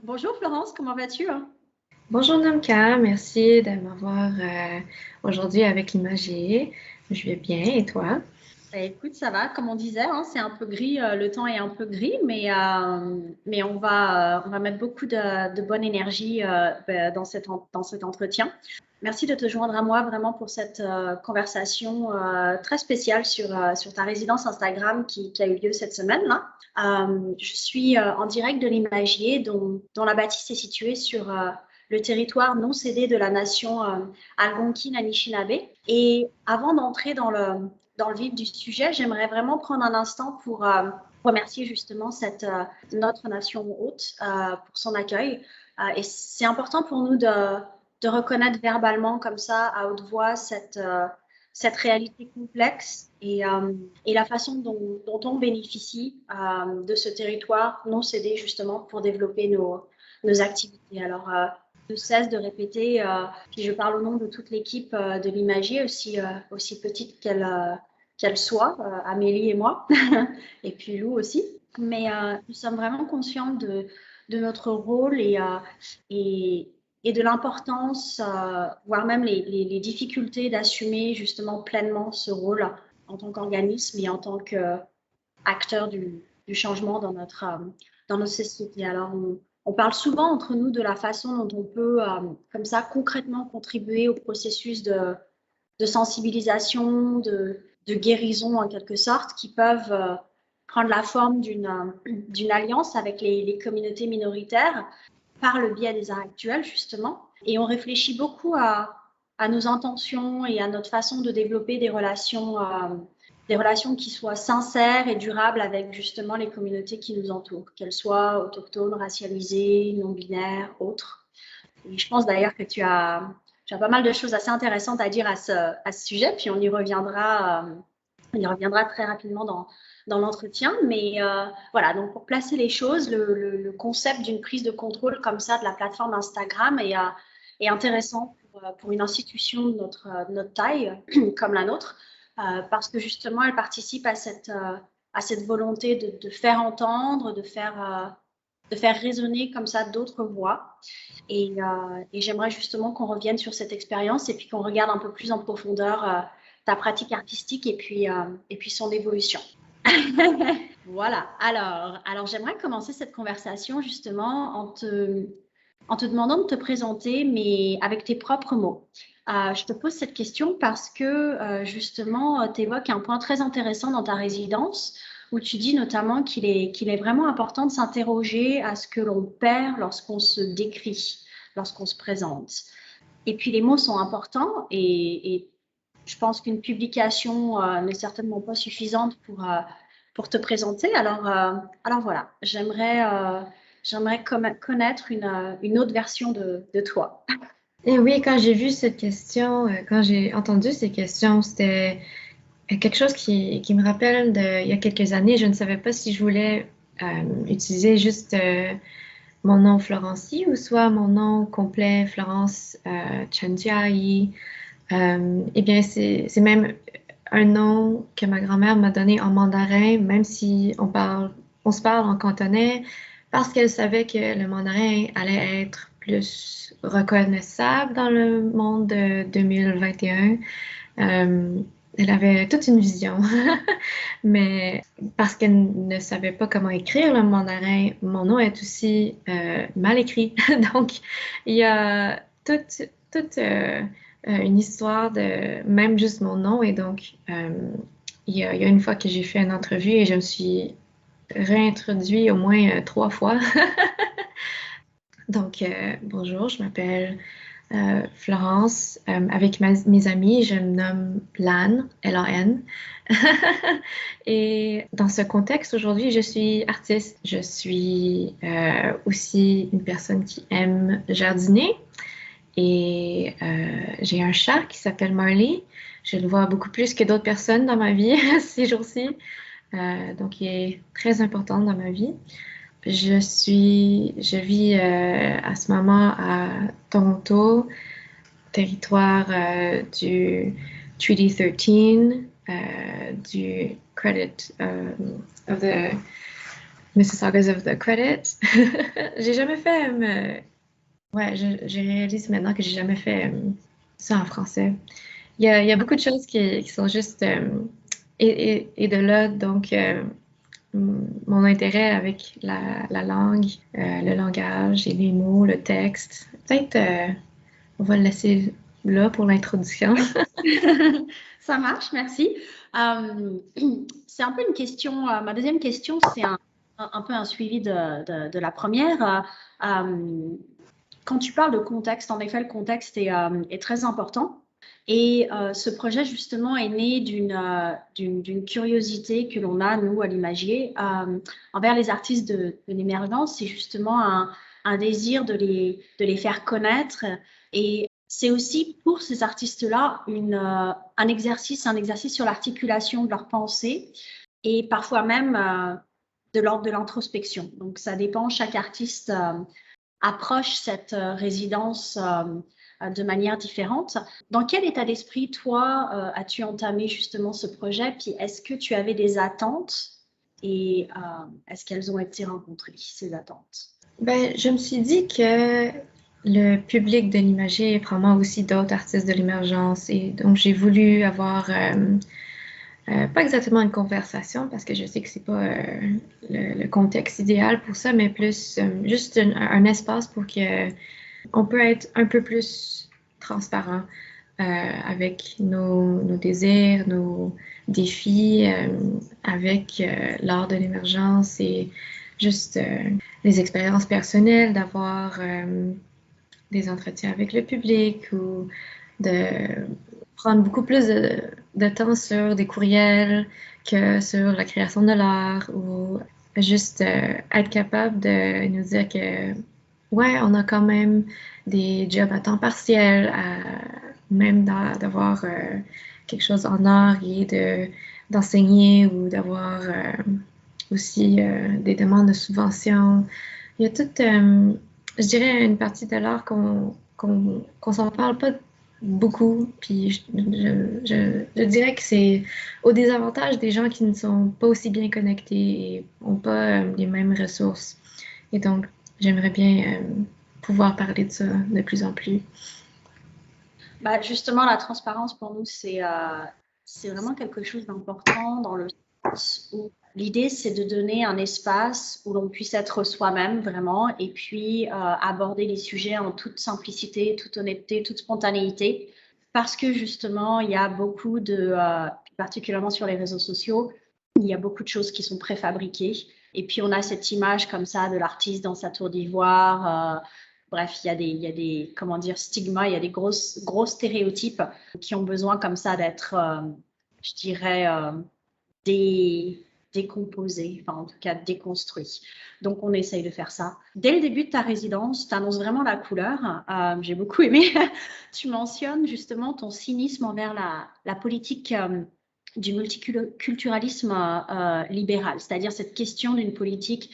Bonjour Florence, comment vas-tu? Bonjour Namka, merci de m'avoir aujourd'hui avec l'Imagier. Je vais bien et toi? Bah, écoute, ça va, comme on disait, hein, c'est un peu gris, le temps est un peu gris, mais on va mettre beaucoup de bonne énergie bah, dans cet entretien. Merci de te joindre à moi vraiment pour cette conversation très spéciale sur ta résidence Instagram qui a eu lieu cette semaine-là. Je suis en direct de l'Imagier, dont la bâtisse est située sur le territoire non cédé de la nation Algonquin Anishinaabe. Et avant d'entrer dans le vif du sujet, j'aimerais vraiment prendre un instant pour remercier justement notre nation hôte pour son accueil. Et c'est important pour nous de reconnaître verbalement comme ça, à haute voix, cette réalité complexe et la façon dont on bénéficie de ce territoire non cédé justement pour développer nos activités. Alors, ne cesse de répéter, puis je parle au nom de toute l'équipe de l'Imagier, aussi petite qu'elle soit, Amélie et moi, et puis Lou aussi. Mais nous sommes vraiment conscients de notre rôle et, et de l'importance, voire même les difficultés d'assumer justement pleinement ce rôle en tant qu'organisme et en tant qu'acteur du changement dans notre société. Alors, on parle souvent entre nous de la façon dont on peut, comme ça, concrètement contribuer au processus de sensibilisation, de guérison en quelque sorte, qui peuvent prendre la forme d'une alliance avec les communautés minoritaires par le biais des arts actuels, justement. Et on réfléchit beaucoup à nos intentions et à notre façon de développer des relations qui soient sincères et durables avec justement les communautés qui nous entourent, qu'elles soient autochtones, racialisées, non-binaires, autres. Et je pense d'ailleurs que tu as pas mal de choses assez intéressantes à dire à ce sujet, puis on y reviendra très rapidement dans l'entretien. Mais voilà, donc pour placer les choses, le concept d'une prise de contrôle comme ça de la plateforme Instagram est intéressant pour une institution de notre taille, comme la nôtre, parce que justement, elle participe à cette volonté de faire entendre, de faire résonner comme ça d'autres voix. Et j'aimerais justement qu'on revienne sur cette expérience et puis qu'on regarde un peu plus en profondeur ta pratique artistique et puis son évolution. Voilà. Alors j'aimerais commencer cette conversation justement en te demandant de te présenter, mais avec tes propres mots. Je te pose cette question parce que justement, tu évoques un point très intéressant dans ta résidence où tu dis notamment qu'il est vraiment important de s'interroger à ce que l'on perd lorsqu'on se décrit, lorsqu'on se présente. Et puis les mots sont importants et je pense qu'une publication n'est certainement pas suffisante pour te présenter. Alors voilà, j'aimerais connaître une autre version de toi. Et oui, quand j'ai vu cette question, quand j'ai entendu ces questions, c'était quelque chose qui me rappelle il y a quelques années. Je ne savais pas si je voulais utiliser juste mon nom Florencie ou soit mon nom complet Florence Chandiayi. Eh bien, c'est même un nom que ma grand-mère m'a donné en mandarin, même si on se parle en cantonais, parce qu'elle savait que le mandarin allait être plus reconnaissable dans le monde de 2021. Euh, Elle avait toute une vision, mais parce qu'elle ne savait pas comment écrire le mandarin, mon nom est aussi mal écrit. Donc, il y a toute une histoire de même juste mon nom. Et donc, il y a une fois que j'ai fait une entrevue et je me suis réintroduit au moins 3 fois. Donc, bonjour, je m'appelle Florence. Avec mes amis, je me nomme Lan, Lan. Et dans ce contexte, aujourd'hui, je suis artiste. Je suis aussi une personne qui aime jardiner. Et j'ai un chat qui s'appelle Marley. Je le vois beaucoup plus que d'autres personnes dans ma vie ces jours-ci. Donc, il est très important dans ma vie. Je vis à ce moment à Toronto, territoire du Treaty 13, du Credit of the Mississaugas of the Credit. J'ai jamais fait... ouais, je réalise maintenant que j'ai jamais fait ça en français. Il y a beaucoup de choses qui sont juste... et de là, donc, mon intérêt avec la langue, le langage et les mots, le texte. Peut-être on va le laisser là pour l'introduction. Oui. Ça marche, merci. C'est un peu une question, ma deuxième question, c'est un peu un suivi de la première. Quand tu parles de contexte, en effet, le contexte est très important. Et ce projet, justement, est né d'une curiosité que l'on a, nous, à l'Imagier, envers les artistes de l'émergence. C'est justement un désir de les faire connaître. Et c'est aussi pour ces artistes-là un exercice sur l'articulation de leur pensée et parfois même de l'ordre de l'introspection. Donc, ça dépend, chaque artiste approche cette résidence de manière différente. Dans quel état d'esprit, toi, as-tu entamé justement ce projet? Puis est-ce que tu avais des attentes et est-ce qu'elles ont été rencontrées, ces attentes? Ben, je me suis dit que le public de l'Imagier est probablement aussi d'autres artistes de l'émergence et donc j'ai voulu avoir pas exactement une conversation parce que je sais que c'est pas le contexte idéal pour ça, mais plus juste un espace pour que on peut être un peu plus transparent avec nos désirs, nos défis, avec l'art de l'émergence et juste les expériences personnelles, d'avoir des entretiens avec le public ou de prendre beaucoup plus de temps sur des courriels que sur la création de l'art ou juste être capable de nous dire que ouais, on a quand même des jobs à temps partiel, même d'avoir quelque chose en art et d'enseigner ou d'avoir aussi des demandes de subventions. Il y a toute, je dirais, une partie de l'art qu'on s'en parle pas beaucoup. Puis je dirais que c'est au désavantage des gens qui ne sont pas aussi bien connectés et n'ont pas les mêmes ressources. Et donc, j'aimerais bien pouvoir parler de ça de plus en plus. Bah, justement, la transparence pour nous, c'est vraiment quelque chose d'important dans le sens où l'idée, c'est de donner un espace où l'on puisse être soi-même vraiment et puis aborder les sujets en toute simplicité, toute honnêteté, toute spontanéité. Parce que justement, il y a beaucoup particulièrement sur les réseaux sociaux, il y a beaucoup de choses qui sont préfabriquées. Et puis, on a cette image comme ça de l'artiste dans sa tour d'ivoire. Bref, il y a des comment dire, stigmas, il y a des gros stéréotypes qui ont besoin comme ça d'être, je dirais, décomposés, enfin en tout cas déconstruits. Donc on essaye de faire ça. Dès le début de ta résidence, tu annonces vraiment la couleur. J'ai beaucoup aimé. Tu mentionnes justement ton cynisme envers la politique du multiculturalisme libéral, c'est-à-dire cette question d'une politique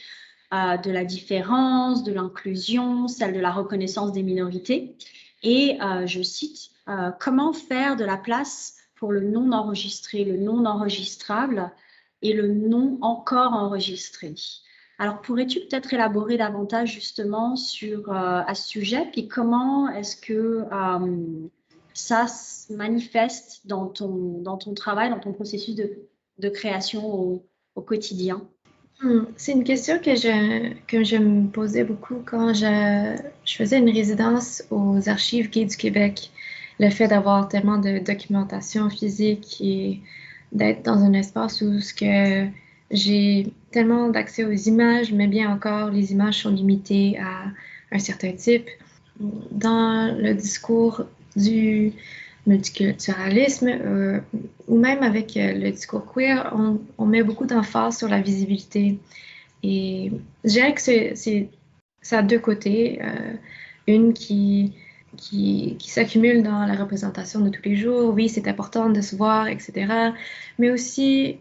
de la différence, de l'inclusion, celle de la reconnaissance des minorités. Et je cite, comment faire de la place pour le non enregistré, le non enregistrable et le non encore enregistré. Alors, pourrais-tu peut-être élaborer davantage justement à ce sujet, puis comment est-ce que ça se manifeste dans ton travail, dans ton processus de création au quotidien? C'est une question que je me posais beaucoup quand je faisais une résidence aux Archives Gays du Québec. Le fait d'avoir tellement de documentation physique et d'être dans un espace où ce que j'ai tellement d'accès aux images, mais bien encore, les images sont limitées à un certain type. Dans le discours du multiculturalisme ou même avec le discours queer, on met beaucoup d'emphase sur la visibilité. Et je dirais que ça a deux côtés. Une qui s'accumule dans la représentation de tous les jours. Oui, c'est important de se voir, etc. Mais aussi,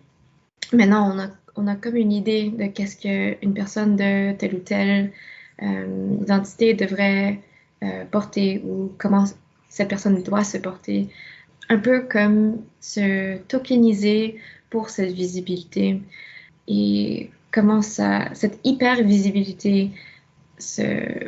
maintenant, on a comme une idée de qu'est-ce qu'une personne de telle ou telle identité devrait porter ou comment cette personne doit se porter. Un peu comme se tokeniser pour cette visibilité. Et comment cette hyper-visibilité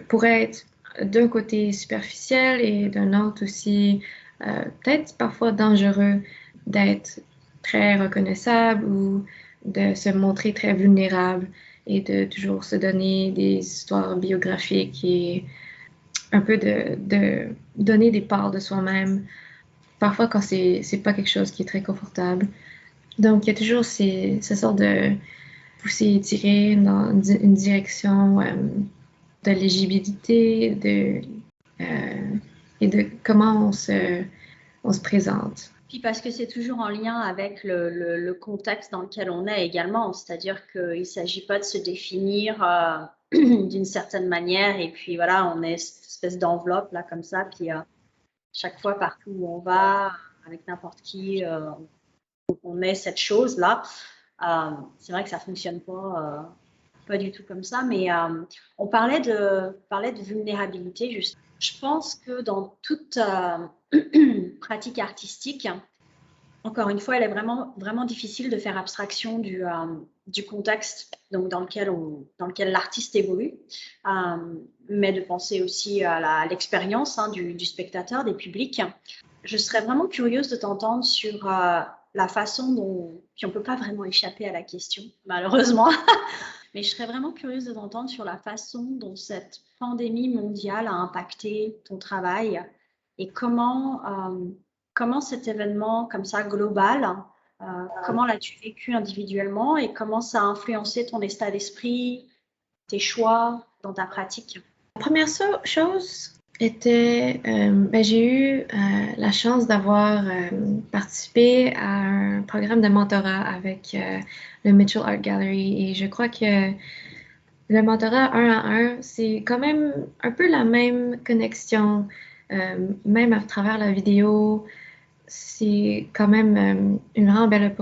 pourrait être d'un côté superficiel et d'un autre aussi peut-être parfois dangereux d'être très reconnaissable ou de se montrer très vulnérable et de toujours se donner des histoires biographiques et un peu de donner des parts de soi-même, parfois quand c'est pas quelque chose qui est très confortable. Donc, il y a toujours ce sorte de pousser et tirer dans une direction de légibilité et de comment on se présente. Puis parce que c'est toujours en lien avec le contexte dans lequel on est également, c'est-à-dire qu'il ne s'agit pas de se définir d'une certaine manière et puis voilà, on est cette espèce d'enveloppe là comme ça, puis chaque fois partout où on va, avec n'importe qui, on est cette chose-là. C'est vrai que ça ne fonctionne pas du tout comme ça, mais on parlait de vulnérabilité, juste. Je pense que dans toute pratique artistique, encore une fois, elle est vraiment, vraiment difficile de faire abstraction du contexte donc dans lequel l'artiste évolue, mais de penser aussi à l'expérience du spectateur, des publics. Je serais vraiment curieuse de t'entendre sur la façon dont, puis on ne peut pas vraiment échapper à la question, malheureusement, mais je serais vraiment curieuse de t'entendre sur la façon dont cette pandémie mondiale a impacté ton travail et comment cet événement comme ça global, comment l'as-tu vécu individuellement et comment ça a influencé ton état d'esprit, tes choix dans ta pratique? La première chose était, j'ai eu la chance d'avoir participé à un programme de mentorat avec le Mitchell Art Gallery et je crois que le mentorat 1 à 1, c'est quand même un peu la même connexion, même à travers la vidéo. C'est quand même une vraiment belle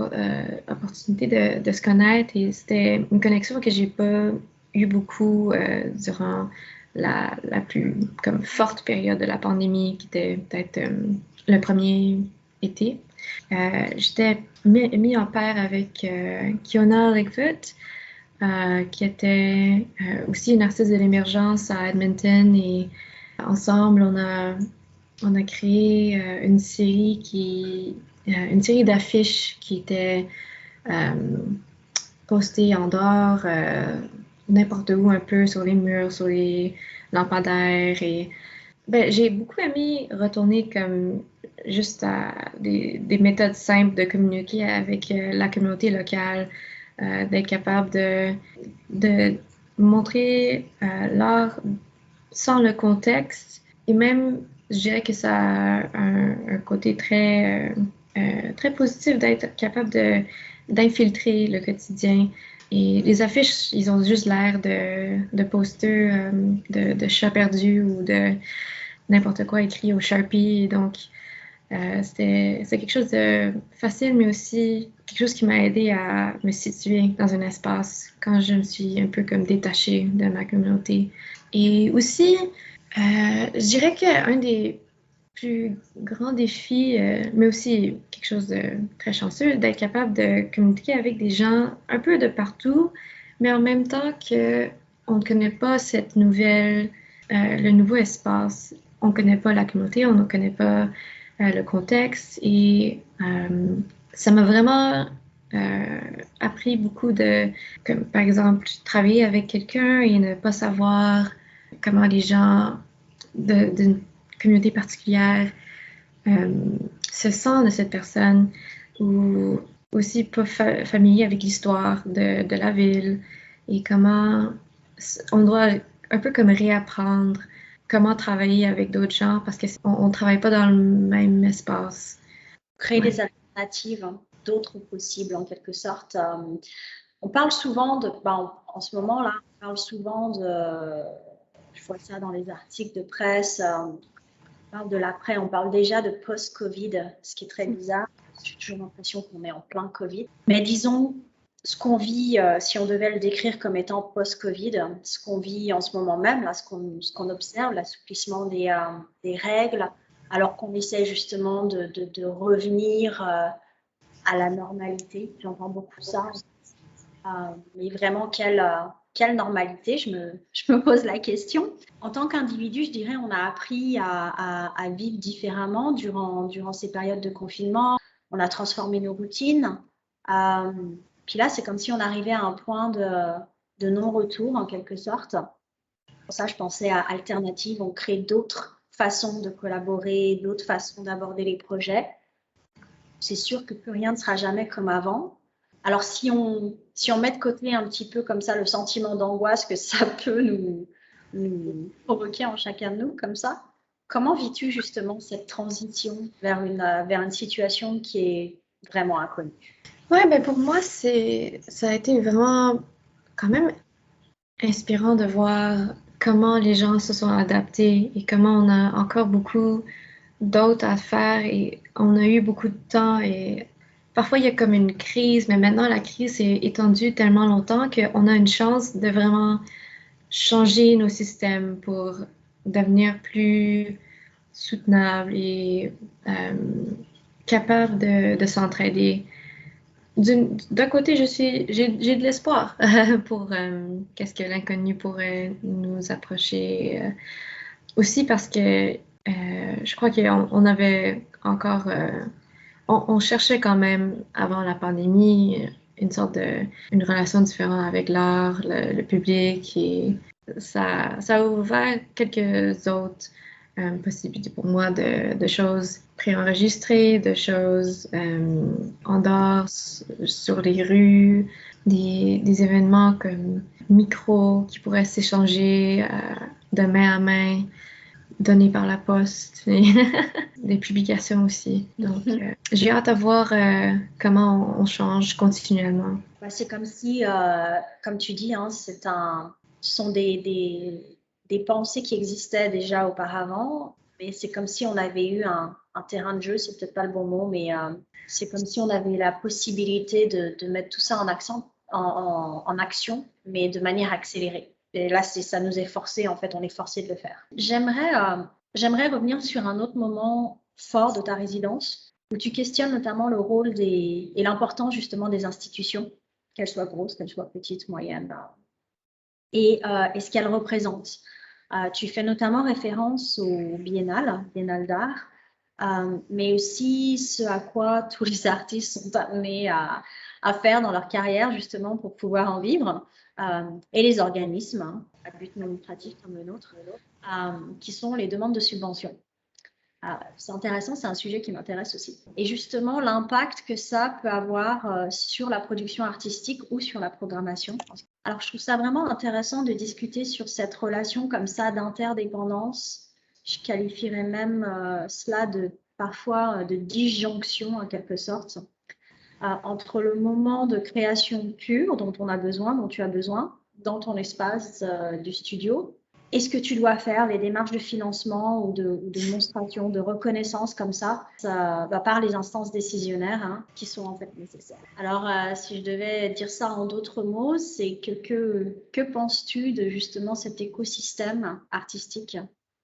opportunité de se connaître et c'était une connexion que j'ai pas eu beaucoup durant la plus comme forte période de la pandémie qui était peut-être le premier été. J'étais mis en paire avec Kiona Ligfoot, qui était aussi une artiste de l'émergence à Edmonton et ensemble on a créé une série d'affiches qui étaient postées en dehors, n'importe où un peu, sur les murs, sur les lampadaires. Et j'ai beaucoup aimé retourner comme juste à des méthodes simples de communiquer avec la communauté locale, d'être capable de montrer l'art sans le contexte et même je dirais que ça a un côté très positif d'être capable d'infiltrer le quotidien. Et les affiches, ils ont juste l'air de posters de chats perdus ou de n'importe quoi écrit au Sharpie. Donc, c'est quelque chose de facile, mais aussi quelque chose qui m'a aidé à me situer dans un espace quand je me suis un peu comme détachée de ma communauté. Et aussi, je dirais qu'un des plus grands défis, mais aussi quelque chose de très chanceux, d'être capable de communiquer avec des gens un peu de partout, mais en même temps qu'on ne connaît pas le nouveau espace. On ne connaît pas la communauté, on ne connaît pas le contexte et ça m'a vraiment appris beaucoup comme par exemple, travailler avec quelqu'un et ne pas savoir comment les gens d'une communauté particulière euh, se sentent de cette personne ou aussi pas familier avec l'histoire de la ville et comment on doit un peu comme réapprendre comment travailler avec d'autres gens parce qu'on ne travaille pas dans le même espace. Créer des alternatives, d'autres possibles en quelque sorte. On parle souvent en ce moment-là, on parle souvent je vois ça dans les articles de presse, on parle de l'après, on parle déjà de post-Covid, ce qui est très bizarre. J'ai toujours l'impression qu'on est en plein Covid. Mais disons, ce qu'on vit, si on devait le décrire comme étant post-Covid, ce qu'on vit en ce moment même, là, ce qu'on observe, l'assouplissement des règles, alors qu'on essaie justement de revenir à la normalité. J'entends beaucoup ça. Mais vraiment, quelle normalité, je me pose la question. En tant qu'individu, je dirais, on a appris à vivre différemment durant ces périodes de confinement. On a transformé nos routines. Euh, Puis là, c'est comme si on arrivait à un point de non-retour, en quelque sorte. Pour ça, je pensais à alternatives. On crée d'autres façons de collaborer, d'autres façons d'aborder les projets. C'est sûr que plus rien ne sera jamais comme avant. Alors, si on met de côté un petit peu comme ça le sentiment d'angoisse que ça peut nous provoquer en chacun de nous, comme ça, comment vis-tu justement cette transition vers une situation qui est vraiment inconnue? Ouais, ben pour moi, ça a été vraiment quand même inspirant de voir comment les gens se sont adaptés et comment on a encore beaucoup d'autres à faire et on a eu beaucoup de temps et parfois il y a comme une crise, mais maintenant la crise est étendue tellement longtemps qu'on a une chance de vraiment changer nos systèmes pour devenir plus soutenables et capables de s'entraider. D'un côté, j'ai de l'espoir pour qu'est-ce que l'inconnu pourrait nous approcher. Aussi parce que je crois qu'on avait encore, on cherchait quand même avant la pandémie une relation différente avec l'art, le public et ça a ouvert quelques autres possibilités pour moi de choses préenregistrées, de choses en dehors, sur les rues, des événements comme micro qui pourraient s'échanger de main à main, donnés par la poste, et des publications aussi. Donc, j'ai hâte de voir comment on change continuellement. C'est comme si, comme tu dis, hein, ce sont des pensées qui existaient déjà auparavant, mais c'est comme si on avait eu un terrain de jeu, c'est peut-être pas le bon mot, mais c'est comme si on avait la possibilité de mettre tout ça en action, mais de manière accélérée. Et là, ça nous est forcé, en fait, on est forcé de le faire. J'aimerais revenir sur un autre moment fort de ta résidence, où tu questionnes notamment le rôle et l'importance justement des institutions, qu'elles soient grosses, qu'elles soient petites, moyennes, et ce qu'elles représentent. Tu fais notamment référence au Biennale d'art, mais aussi ce à quoi tous les artistes sont amenés à faire dans leur carrière justement pour pouvoir en vivre, et les organismes à but non lucratif comme le nôtre, qui sont les demandes de subventions. C'est intéressant, c'est un sujet qui m'intéresse aussi. Et justement, l'impact que ça peut avoir sur la production artistique ou sur la programmation. Alors, je trouve ça vraiment intéressant de discuter sur cette relation comme ça d'interdépendance. Je qualifierais même cela parfois de disjonction en quelque sorte, entre le moment de création pure dont on a besoin, dont tu as besoin, dans ton espace du studio, et ce que tu dois faire, les démarches de financement ou de démonstration, de reconnaissance comme ça par les instances décisionnaires, hein, qui sont en fait nécessaires. Alors, si je devais dire ça en d'autres mots, c'est que penses-tu de justement cet écosystème artistique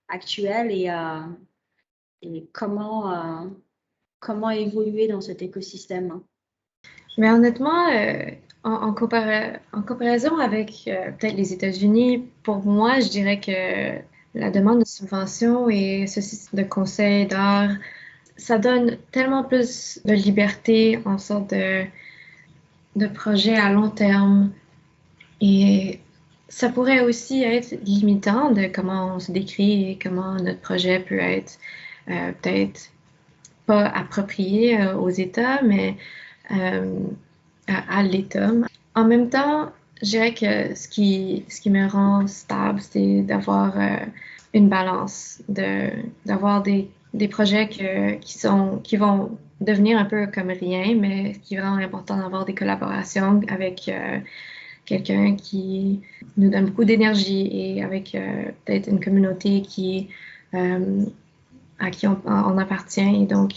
actuel et comment évoluer dans cet écosystème? Mais honnêtement, en comparaison avec peut-être les États-Unis, pour moi, je dirais que la demande de subvention et ce système de conseil d'art, ça donne tellement plus de liberté en sorte de projet à long terme. Et ça pourrait aussi être limitant de comment on se décrit et comment notre projet peut être peut-être pas approprié aux États, mais à l'État. En même temps, je dirais que ce qui me rend stable, c'est d'avoir une balance, d'avoir des projets qui vont devenir un peu comme rien, mais ce qui est vraiment important d'avoir des collaborations avec quelqu'un qui nous donne beaucoup d'énergie et avec peut-être une communauté à qui on appartient. Et donc,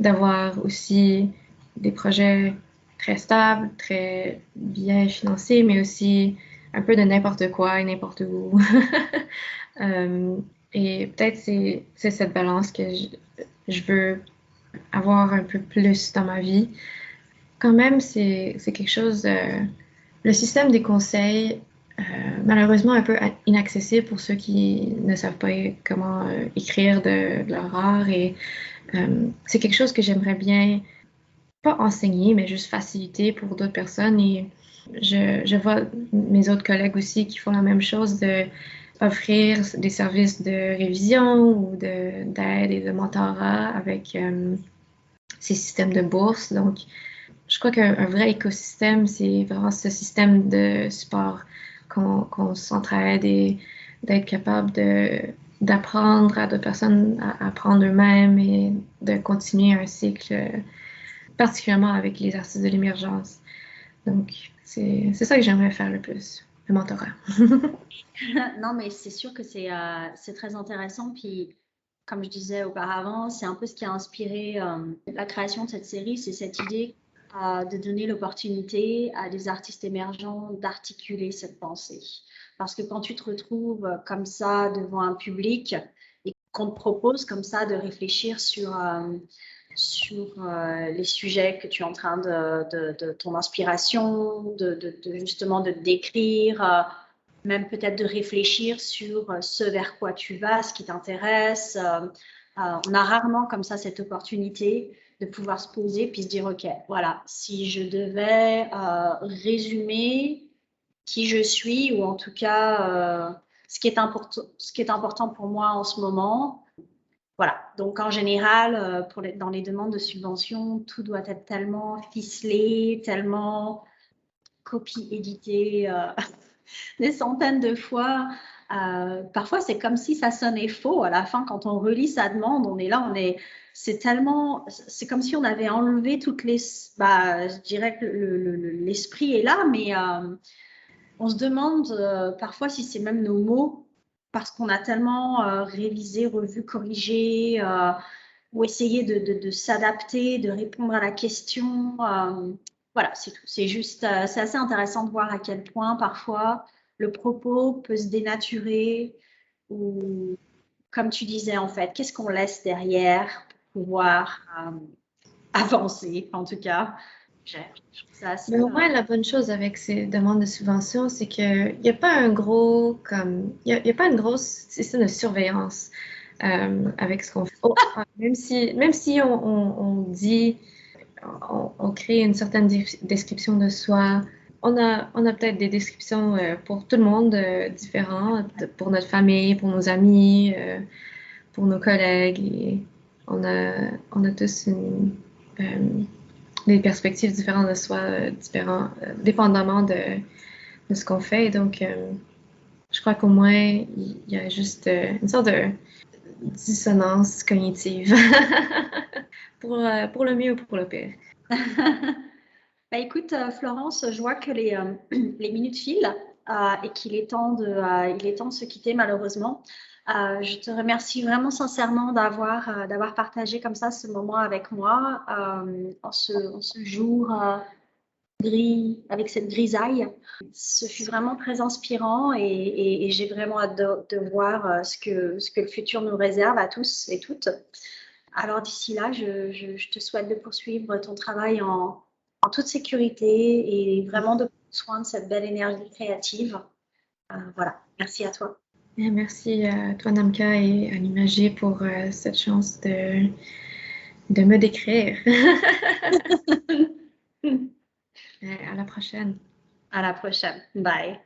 d'avoir aussi des projets très stables, très bien financés, mais aussi un peu de n'importe quoi et n'importe où. Et peut-être c'est cette balance que je veux avoir un peu plus dans ma vie. Quand même, c'est quelque chose le système des conseils, malheureusement un peu inaccessible pour ceux qui ne savent pas comment écrire de leur art. Et c'est quelque chose que j'aimerais bien, pas enseigner, mais juste faciliter pour d'autres personnes. Et je vois mes autres collègues aussi qui font la même chose, de offrir des services de révision ou d'aide et de mentorat avec ces systèmes de bourse. Donc, je crois qu'un vrai écosystème, c'est vraiment ce système de support qu'on s'entraide et d'être capable d'apprendre à d'autres personnes à apprendre eux-mêmes et de continuer un cycle, particulièrement avec les artistes de l'émergence. Donc, c'est ça que j'aimerais faire le plus, le mentorat. Non, mais c'est sûr que c'est très intéressant. Puis, comme je disais auparavant, c'est un peu ce qui a inspiré la création de cette série, c'est cette idée de donner l'opportunité à des artistes émergents d'articuler cette pensée. Parce que quand tu te retrouves comme ça devant un public et qu'on te propose comme ça de réfléchir sur les sujets que tu es en train de ton inspiration, justement de décrire, même peut-être de réfléchir sur ce vers quoi tu vas, ce qui t'intéresse. On a rarement comme ça cette opportunité de pouvoir se poser puis se dire, OK, voilà, si je devais résumer qui je suis ou en tout cas ce qui est important pour moi en ce moment. Voilà, donc en général, dans les demandes de subventions, tout doit être tellement ficelé, tellement copie-édité des centaines de fois. Parfois, c'est comme si ça sonnait faux. À la fin, quand on relit sa demande, on est là, c'est comme si on avait enlevé toutes les, je dirais que l'esprit est là, mais on se demande parfois si c'est même nos mots, parce qu'on a tellement révisé, revu, corrigé, ou essayé de s'adapter, de répondre à la question. Voilà, c'est tout. C'est juste, c'est assez intéressant de voir à quel point parfois le propos peut se dénaturer, ou comme tu disais en fait, qu'est-ce qu'on laisse derrière pour pouvoir avancer, en tout cas. Je trouve ça assez. Mais au moins, la bonne chose avec ces demandes de subvention, c'est qu'il n'y a pas un gros, comme, il y a pas une grosse système de surveillance avec ce qu'on fait. Même si on dit, on crée une certaine description de soi, on a peut-être des descriptions pour tout le monde différentes, pour notre famille, pour nos amis, pour nos collègues. Et on a tous des perspectives différentes de soi, dépendamment de ce qu'on fait. Donc, je crois qu'au moins, il y a juste une sorte de dissonance cognitive pour le mieux ou pour le pire. Bah, écoute, Florence, je vois que les minutes filent et il est temps de se quitter malheureusement. Je te remercie vraiment sincèrement d'avoir partagé comme ça ce moment avec moi en ce jour gris, avec cette grisaille. Ce fut vraiment très inspirant et j'ai vraiment hâte de voir ce que le futur nous réserve à tous et toutes. Alors d'ici là, je te souhaite de poursuivre ton travail en toute sécurité et vraiment de prendre soin de cette belle énergie créative. Voilà, merci à toi. Et merci à toi, Namka, et à l'Imagier pour cette chance de me décrire. À la prochaine. À la prochaine. Bye.